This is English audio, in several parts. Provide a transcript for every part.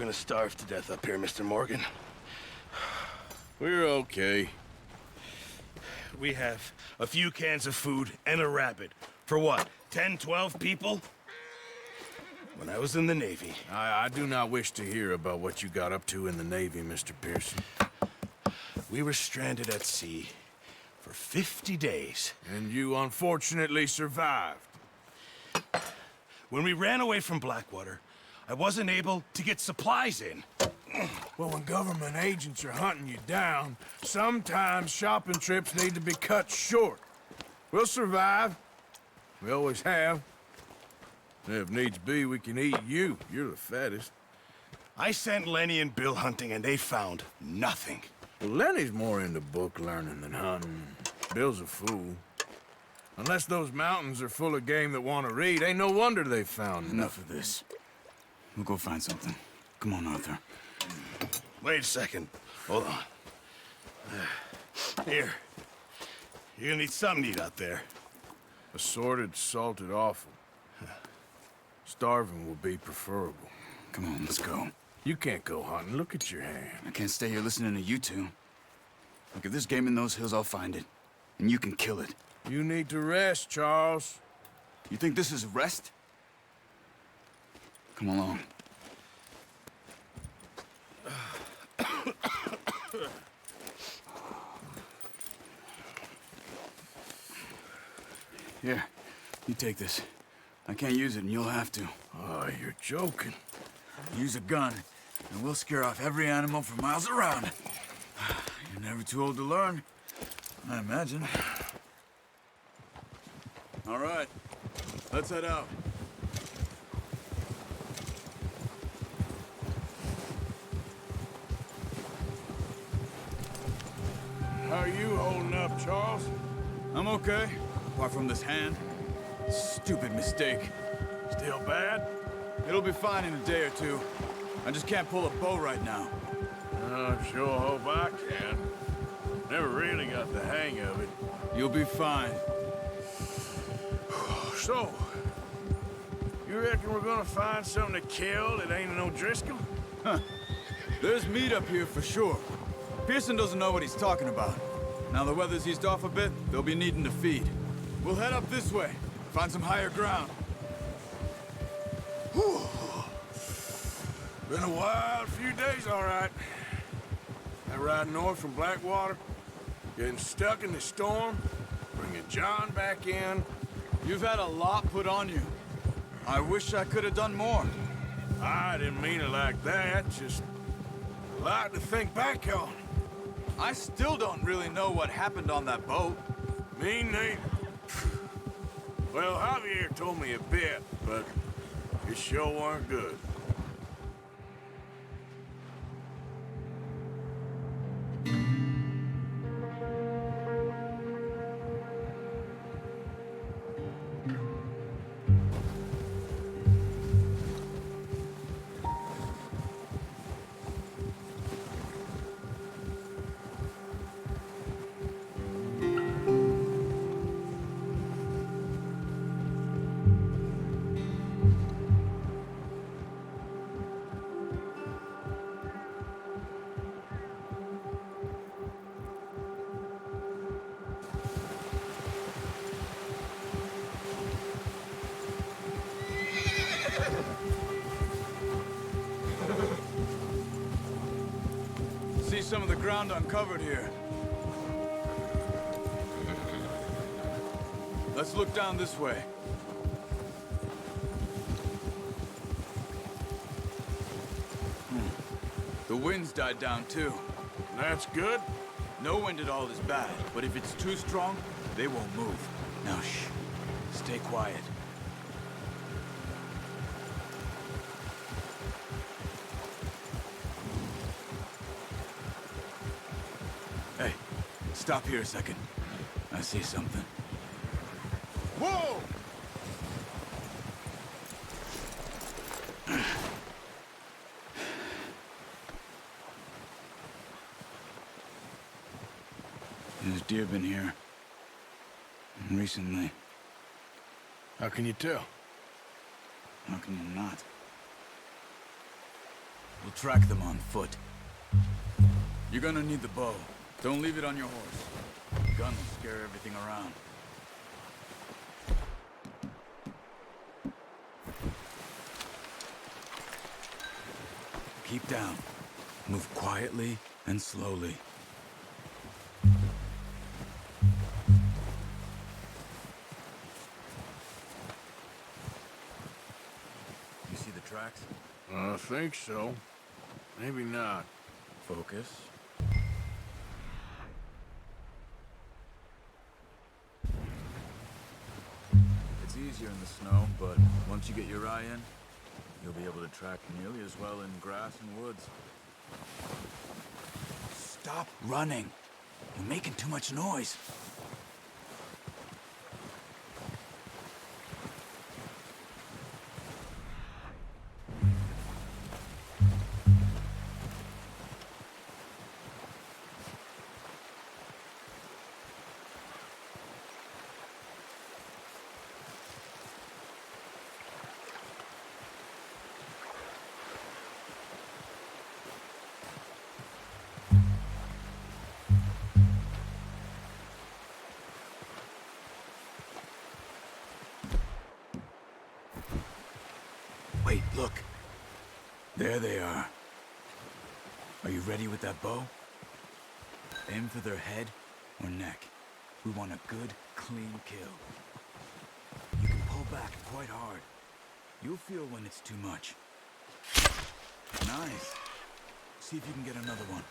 gonna starve to death up here, Mr. Morgan. We're okay. We have a few cans of food and a rabbit. For what, 10, 12 people? When I was in the Navy... I do not wish to hear about what you got up to in the Navy, Mr. Pearson. We were stranded at sea for 50 days. And you unfortunately survived. When we ran away from Blackwater, I wasn't able to get supplies in. Well, when government agents are hunting you down, sometimes shopping trips need to be cut short. We'll survive. We always have. And if needs be, we can eat you. You're the fattest. I sent Lenny and Bill hunting, and they found nothing. Well, Lenny's more into book learning than hunting. Bill's a fool. Unless those mountains are full of game that want to read, ain't no wonder they found Enough of this. We'll go find something. Come on, Arthur. Wait a second. Hold on. Here. You're gonna need something to eat out there. Assorted, salted offal. Starving will be preferable. Come on, let's go. You can't go hunting. Look at your hand. I can't stay here listening to you two. Look, if there's game in those hills, I'll find it. And you can kill it. You need to rest, Charles. You think this is rest? Come along. Here, you take this. I can't use it, and you'll have to. Oh, you're joking. Use a gun, and we'll scare off every animal for miles around. You're never too old to learn, I imagine. All right, let's head out. How are you holding up, Charles? I'm okay, apart from this hand. Stupid mistake. Still bad? It'll be fine in a day or two. I just can't pull a bow right now. I sure hope I can. Never really got the hang of it. You'll be fine. So, you reckon we're gonna find something to kill that ain't no Driscoll? Huh. There's meat up here for sure. Pearson doesn't know what he's talking about. Now the weather's eased off a bit, they'll be needing to feed. We'll head up this way, find some higher ground. Whew. Been a wild few days, all right. That ride north from Blackwater, getting stuck in the storm, bringing John back in. You've had a lot put on you. I wish I could have done more. I didn't mean it like that, just a lot to think back on. I still don't really know what happened on that boat. Me neither. Well, Javier told me a bit, but it sure weren't good. See some of the ground uncovered here. Let's look down this way. The wind's died down too. That's good. No wind at all is bad, but if it's too strong, they won't move. Now shh. Stay quiet. Hey, stop here a second. I see something. Whoa! There's deer been here. Recently. How can you tell? How can you not? We'll track them on foot. You're gonna need the bow. Don't leave it on your horse. The gun will scare everything around. Keep down. Move quietly and slowly. You see the tracks? I think so. Maybe not. Focus. It's easier in the snow, but once you get your eye in, you'll be able to track nearly as well in grass and woods. Stop running. You're making too much noise. Wait, look. There they are. Are you ready with that bow? Aim for their head or neck. We want a good, clean kill. You can pull back quite hard. You'll feel when it's too much. Nice. See if you can get another one.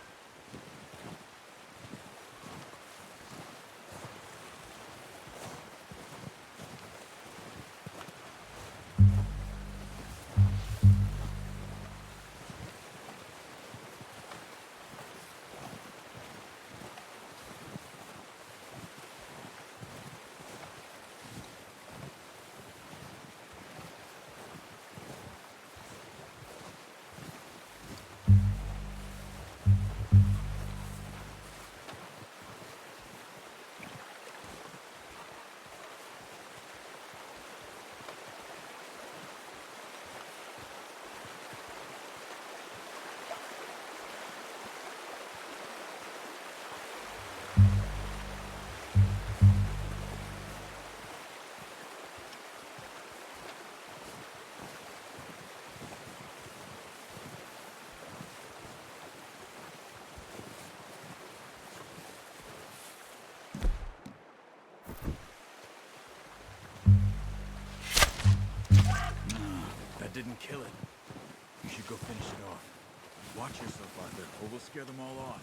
That didn't kill it. You should go finish it off. Watch yourself, Arthur, or we'll scare them all off.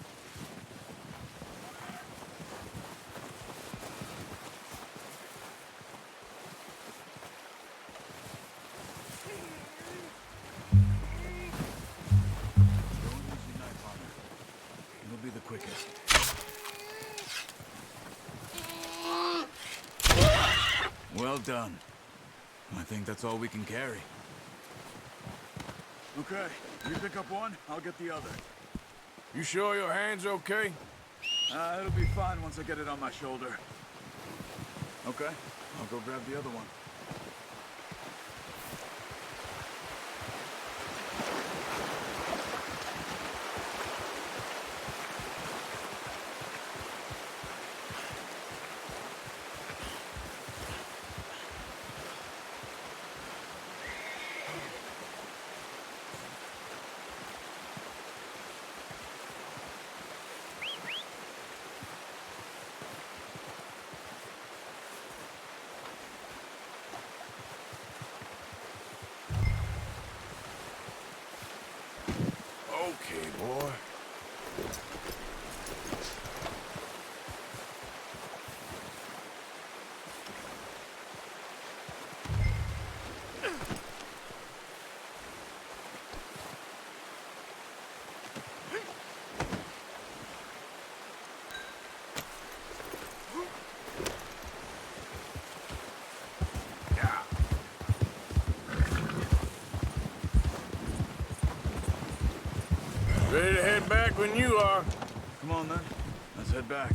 Don't use your knife, Arthur. It'll be the quickest. Well done. I think that's all we can carry. Okay, you pick up one, I'll get the other. You sure your hand's okay? It'll be fine once I get it on my shoulder. Okay, I'll go grab the other one. Okay, boy. Ready to head back when you are. Come on then, let's head back.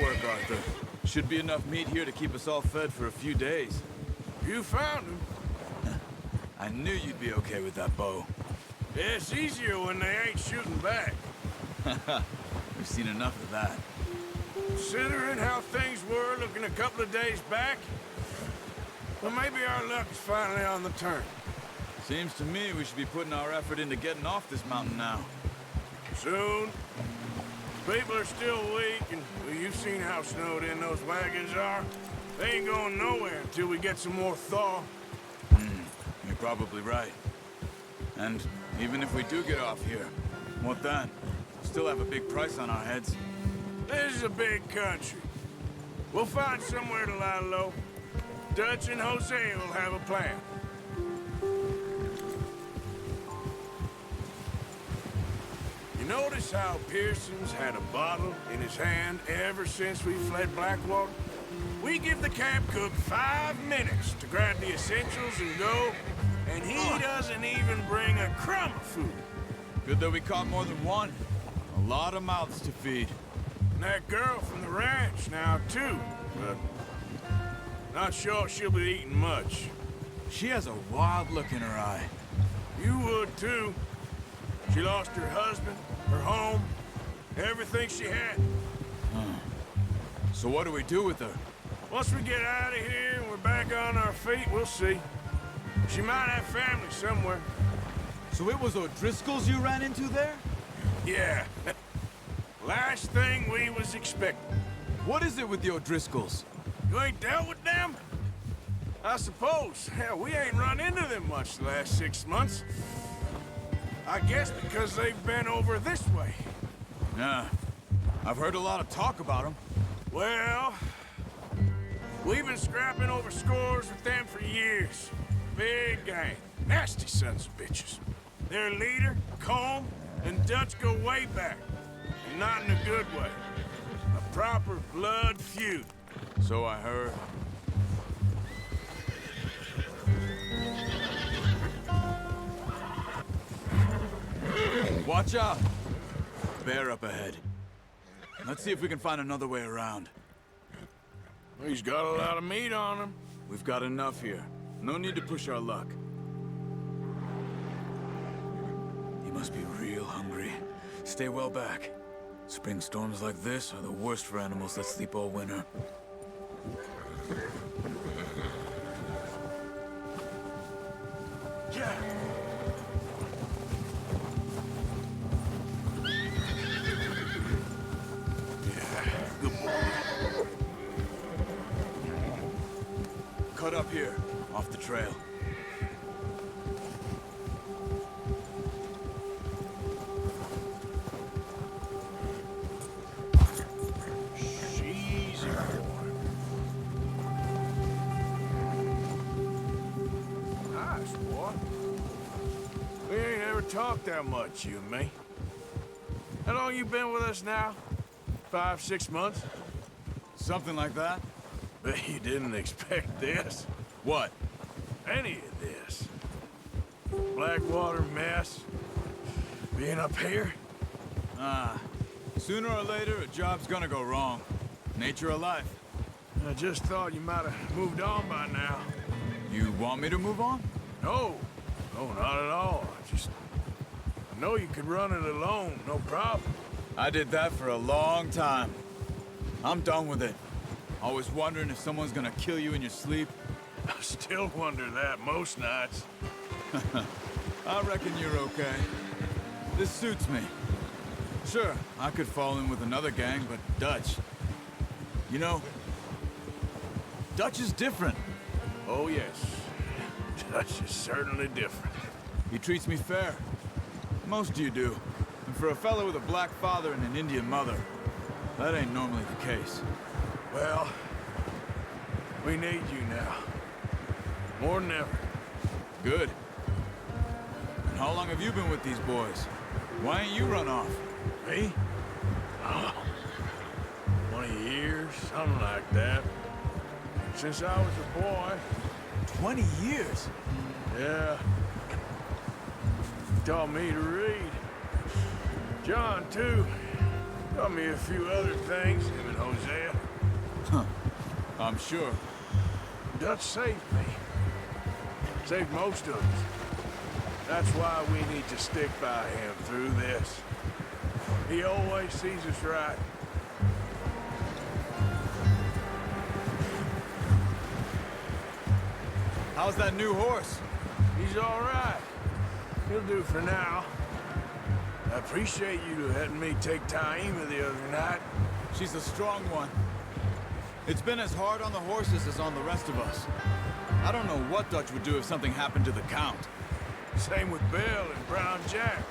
work, Arthur. Should be enough meat here to keep us all fed for a few days. You found him. I knew you'd be okay with that bow. Yeah, it's easier when they ain't shooting back. We've seen enough of that. Considering how things were looking a couple of days back, well, maybe our luck is finally on the turn. Seems to me we should be putting our effort into getting off this mountain now. Soon. People are still weak, and well, you've seen how snowed in those wagons are. They ain't going nowhere until we get some more thaw. You're probably right. And even if we do get off here, what then? Still have a big price on our heads. This is a big country. We'll find somewhere to lie low. Dutch and Jose will have a plan. You notice how Pearson's had a bottle in his hand ever since we fled Blackwater? We give the camp cook 5 minutes to grab the essentials and go, and he doesn't even bring a crumb of food. Good that we caught more than one. A lot of mouths to feed. And that girl from the ranch now, too, but not sure she'll be eating much. She has a wild look in her eye. You would, too. She lost her husband, her home, everything she had. So what do we do with her? Once we get out of here and we're back on our feet, we'll see. She might have family somewhere. So it was O'Driscoll's you ran into there? Yeah. Last thing we was expecting. What is it with the O'Driscolls? You ain't dealt with them? I suppose. Hell, we ain't run into them much the last 6 months. I guess because they've been over this way. Yeah. I've heard a lot of talk about them. Well, we've been scrapping over scores with them for years. Big gang. Nasty sons of bitches. Their leader, Colm, and Dutch go way back. And not in a good way. A proper blood feud. So I heard. Watch out! Bear up ahead. Let's see if we can find another way around. He's got a lot of meat on him. We've got enough here. No need to push our luck. He must be real hungry. Stay well back. Spring storms like this are the worst for animals that sleep all winter. Yeah. Good boy. Cut up here, off the trail. Easy, boy. Nice, boy. We ain't ever talked that much, you and me. How long you been with us now? 5, 6 months? Something like that? Bet you didn't expect this. What? Any of this. Blackwater mess. Being up here. Sooner or later, a job's gonna go wrong. Nature of life. I just thought you might have moved on by now. You want me to move on? No. No, not at all. I know you could run it alone, no problem. I did that for a long time. I'm done with it. Always wondering if someone's gonna kill you in your sleep. I still wonder that most nights. I reckon you're okay. This suits me. Sure, I could fall in with another gang, but Dutch... You know, Dutch is different. Oh, yes. Dutch is certainly different. He treats me fair. Most of you do. And for a fellow with a black father and an Indian mother, that ain't normally the case. Well, we need you now. More than ever. Good. And how long have you been with these boys? Why ain't you run off? Me? Oh, 20 years, something like that. Since I was a boy. 20 years? Yeah. Taught me to read. John, too. Taught me a few other things, him and Hosea. I'm sure. Dutch saved me. Saved most of us. That's why we need to stick by him through this. He always sees us right. How's that new horse? He's all right. He'll do for now. I appreciate you letting me take Taima the other night. She's a strong one. It's been as hard on the horses as on the rest of us. I don't know what Dutch would do if something happened to the Count. Same with Bill and Brown Jack.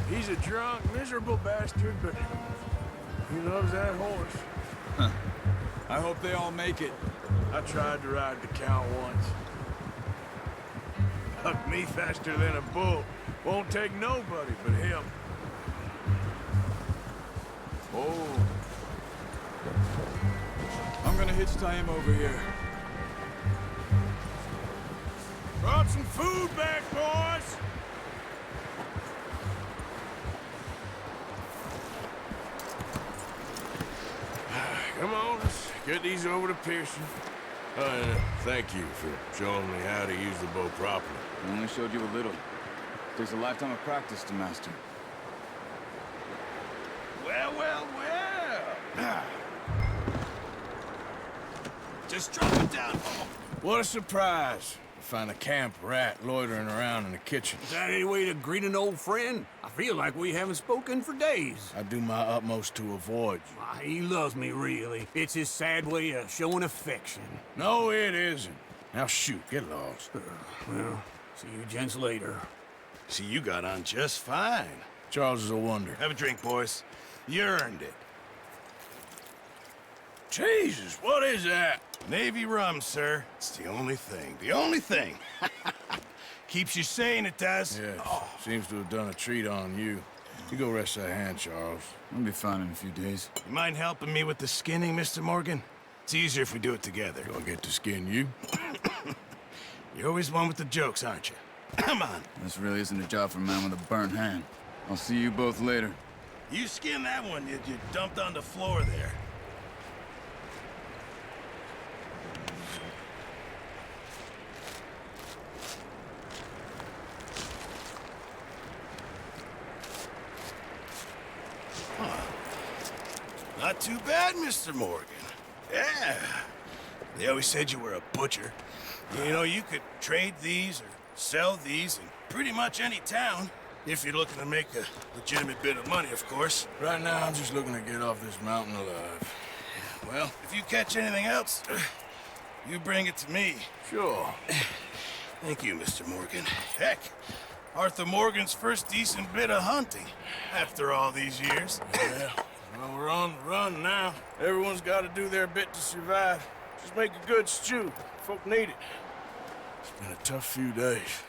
He's a drunk, miserable bastard, but he loves that horse. I hope they all make it. I tried to ride the Count once. Hucked me faster than a bull. Won't take nobody but him. Oh. I'm gonna hitch Taima over here. Brought some food back, boys! Come on, let's get these over to Pearson. Thank you for showing me how to use the bow properly. I only showed you a little. Takes a lifetime of practice to master. Well, well, well. Just drop it down. What a surprise. To find a camp rat loitering around in the kitchen. Is that any way to greet an old friend? I feel like we haven't spoken for days. I do my utmost to avoid you. Why, he loves me, really. It's his sad way of showing affection. No, it isn't. Now shoot, get lost. Well, see you gents later. See, you got on just fine. Charles is a wonder. Have a drink, boys. You earned it. Jesus, what is that? Navy rum, sir. It's the only thing. The only thing. Keeps you sane, it does. Yes, seems to have done a treat on you. You go rest that hand, Charles. I'll be fine in a few days. You mind helping me with the skinning, Mr. Morgan? It's easier if we do it together. Do I get to skin you? You're always one with the jokes, aren't you? Come on. This really isn't a job for a man with a burnt hand. I'll see you both later. You skin that one you dumped on the floor there. Not too bad, Mr. Morgan. Yeah. They always said you were a butcher. You know, you could trade these or sell these in pretty much any town. If you're looking to make a legitimate bit of money, of course. Right now, I'm just looking to get off this mountain alive. Well, if you catch anything else, you bring it to me. Sure. Thank you, Mr. Morgan. Heck, Arthur Morgan's first decent bit of hunting after all these years. Yeah. Well, we're on the run now. Everyone's got to do their bit to survive. Just make a good stew. Folk need it. It's been a tough few days.